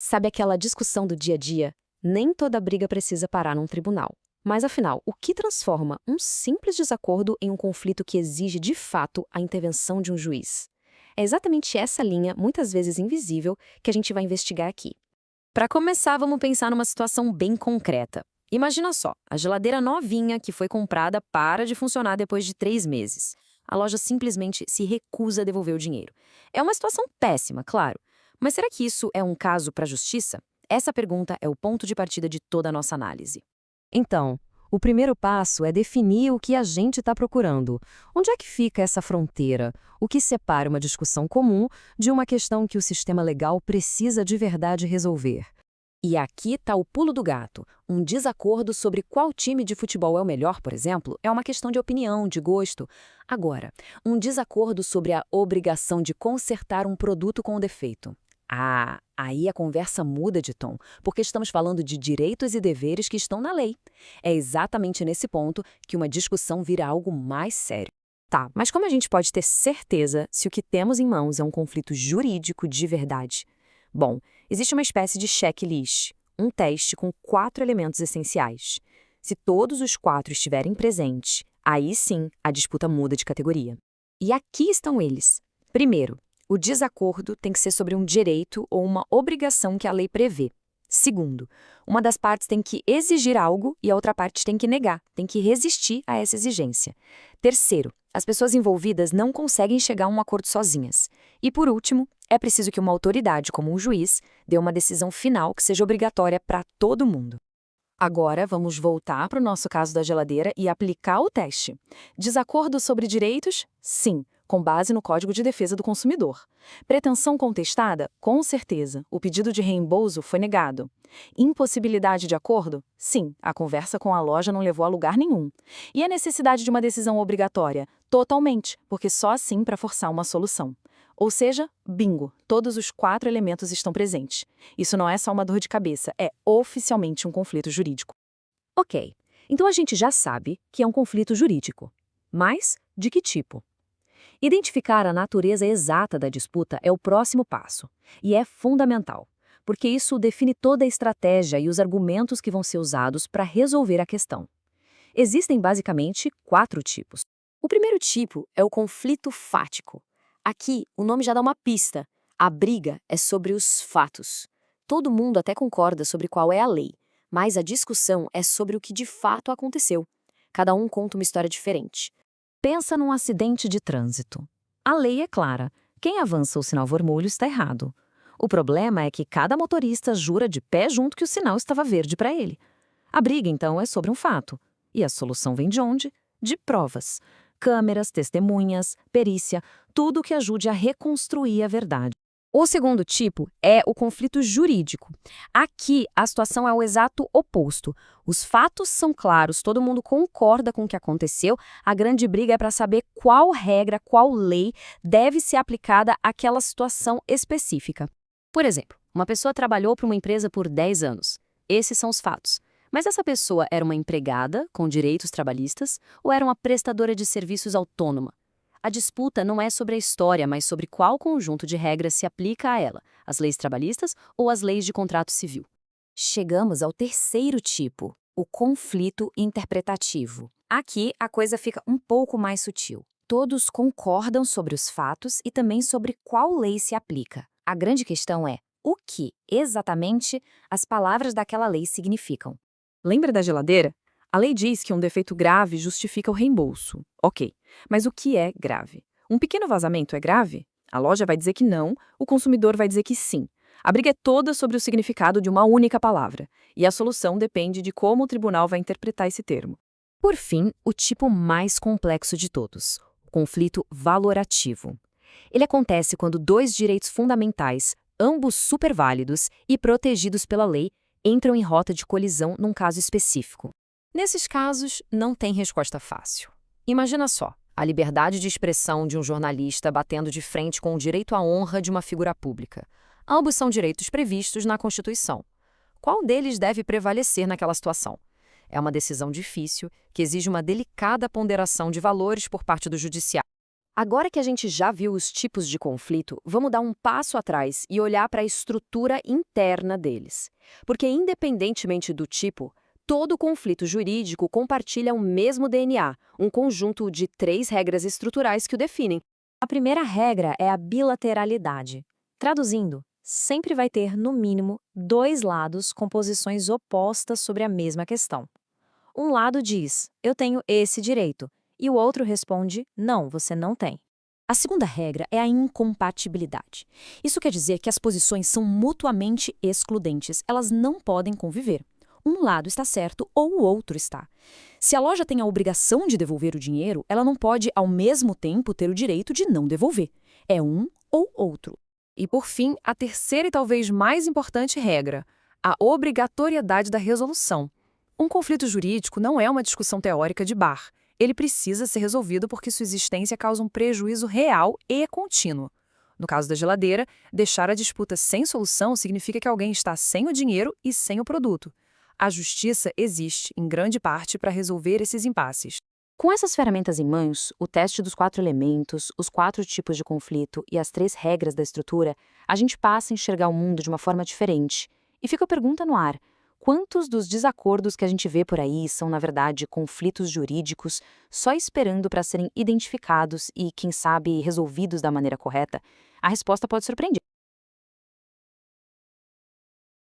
Sabe aquela discussão do dia a dia? Nem toda briga precisa parar num tribunal. Mas afinal, o que transforma um simples desacordo em um conflito que exige de fato a intervenção de um juiz? É exatamente essa linha, muitas vezes invisível, que a gente vai investigar aqui. Para começar, vamos pensar numa situação bem concreta. Imagina só, a geladeira novinha que foi comprada para de funcionar depois de 3 meses. A loja simplesmente se recusa a devolver o dinheiro. É uma situação péssima, claro. Mas será que isso é um caso para a justiça? Essa pergunta é o ponto de partida de toda a nossa análise. Então, o primeiro passo é definir o que a gente está procurando. Onde é que fica essa fronteira? O que separa uma discussão comum de uma questão que o sistema legal precisa de verdade resolver? E aqui está o pulo do gato. Um desacordo sobre qual time de futebol é o melhor, por exemplo, é uma questão de opinião, de gosto. Agora, um desacordo sobre a obrigação de consertar um produto com defeito. Aí a conversa muda de tom, porque estamos falando de direitos e deveres que estão na lei. É exatamente nesse ponto que uma discussão vira algo mais sério. Tá, mas como a gente pode ter certeza se o que temos em mãos é um conflito jurídico de verdade? Bom, existe uma espécie de checklist, um teste com 4 elementos essenciais. Se todos os 4 estiverem presentes, aí sim a disputa muda de categoria. E aqui estão eles. Primeiro, o desacordo tem que ser sobre um direito ou uma obrigação que a lei prevê. Segundo, uma das partes tem que exigir algo e a outra parte tem que negar, tem que resistir a essa exigência. Terceiro, as pessoas envolvidas não conseguem chegar a um acordo sozinhas. E por último, é preciso que uma autoridade, como um juiz, dê uma decisão final que seja obrigatória para todo mundo. Agora, vamos voltar para o nosso caso da geladeira e aplicar o teste. Desacordo sobre direitos? Sim, com base no Código de Defesa do Consumidor. Pretensão contestada? Com certeza. O pedido de reembolso foi negado. Impossibilidade de acordo? Sim, a conversa com a loja não levou a lugar nenhum. E a necessidade de uma decisão obrigatória? Totalmente, porque só assim para forçar uma solução. Ou seja, bingo, todos os 4 elementos estão presentes. Isso não é só uma dor de cabeça, é oficialmente um conflito jurídico. Ok, então a gente já sabe que é um conflito jurídico. Mas de que tipo? Identificar a natureza exata da disputa é o próximo passo. E é fundamental, porque isso define toda a estratégia e os argumentos que vão ser usados para resolver a questão. Existem basicamente 4 tipos. O primeiro tipo é o conflito fático. Aqui, o nome já dá uma pista. A briga é sobre os fatos. Todo mundo até concorda sobre qual é a lei, mas a discussão é sobre o que de fato aconteceu. Cada um conta uma história diferente. Pensa num acidente de trânsito. A lei é clara. Quem avança o sinal vermelho está errado. O problema é que cada motorista jura de pé junto que o sinal estava verde para ele. A briga, então, é sobre um fato. E a solução vem de onde? De provas. Câmeras, testemunhas, perícia, tudo que ajude a reconstruir a verdade. O segundo tipo é o conflito jurídico. Aqui, a situação é o exato oposto. Os fatos são claros, todo mundo concorda com o que aconteceu, a grande briga é para saber qual regra, qual lei deve ser aplicada àquela situação específica. Por exemplo, uma pessoa trabalhou para uma empresa por 10 anos. Esses são os fatos. Mas essa pessoa era uma empregada com direitos trabalhistas ou era uma prestadora de serviços autônoma? A disputa não é sobre a história, mas sobre qual conjunto de regras se aplica a ela, as leis trabalhistas ou as leis de contrato civil. Chegamos ao terceiro tipo, o conflito interpretativo. Aqui a coisa fica um pouco mais sutil. Todos concordam sobre os fatos e também sobre qual lei se aplica. A grande questão é o que, exatamente, as palavras daquela lei significam. Lembra da geladeira? A lei diz que um defeito grave justifica o reembolso. Ok, mas o que é grave? Um pequeno vazamento é grave? A loja vai dizer que não, o consumidor vai dizer que sim. A briga é toda sobre o significado de uma única palavra, e a solução depende de como o tribunal vai interpretar esse termo. Por fim, o tipo mais complexo de todos, o conflito valorativo. Ele acontece quando 2 direitos fundamentais, ambos superválidos e protegidos pela lei, entram em rota de colisão num caso específico. Nesses casos, não tem resposta fácil. Imagina só, a liberdade de expressão de um jornalista batendo de frente com o direito à honra de uma figura pública. Ambos são direitos previstos na Constituição. Qual deles deve prevalecer naquela situação? É uma decisão difícil, que exige uma delicada ponderação de valores por parte do judiciário. Agora que a gente já viu os tipos de conflito, vamos dar um passo atrás e olhar para a estrutura interna deles. Porque, independentemente do tipo, todo conflito jurídico compartilha o mesmo DNA, um conjunto de 3 regras estruturais que o definem. A primeira regra é a bilateralidade. Traduzindo, sempre vai ter, no mínimo, 2 lados com posições opostas sobre a mesma questão. Um lado diz, eu tenho esse direito, e o outro responde, não, você não tem. A segunda regra é a incompatibilidade. Isso quer dizer que as posições são mutuamente excludentes, elas não podem conviver. Um lado está certo ou o outro está. Se a loja tem a obrigação de devolver o dinheiro, ela não pode, ao mesmo tempo, ter o direito de não devolver. É um ou outro. E, por fim, a terceira e talvez mais importante regra, a obrigatoriedade da resolução. Um conflito jurídico não é uma discussão teórica de bar. Ele precisa ser resolvido porque sua existência causa um prejuízo real e contínuo. No caso da geladeira, deixar a disputa sem solução significa que alguém está sem o dinheiro e sem o produto. A justiça existe, em grande parte, para resolver esses impasses. Com essas ferramentas em mãos, o teste dos 4 elementos, os 4 tipos de conflito e as 3 regras da estrutura, a gente passa a enxergar o mundo de uma forma diferente. E fica a pergunta no ar: quantos dos desacordos que a gente vê por aí são, na verdade, conflitos jurídicos só esperando para serem identificados e, quem sabe, resolvidos da maneira correta? A resposta pode surpreender.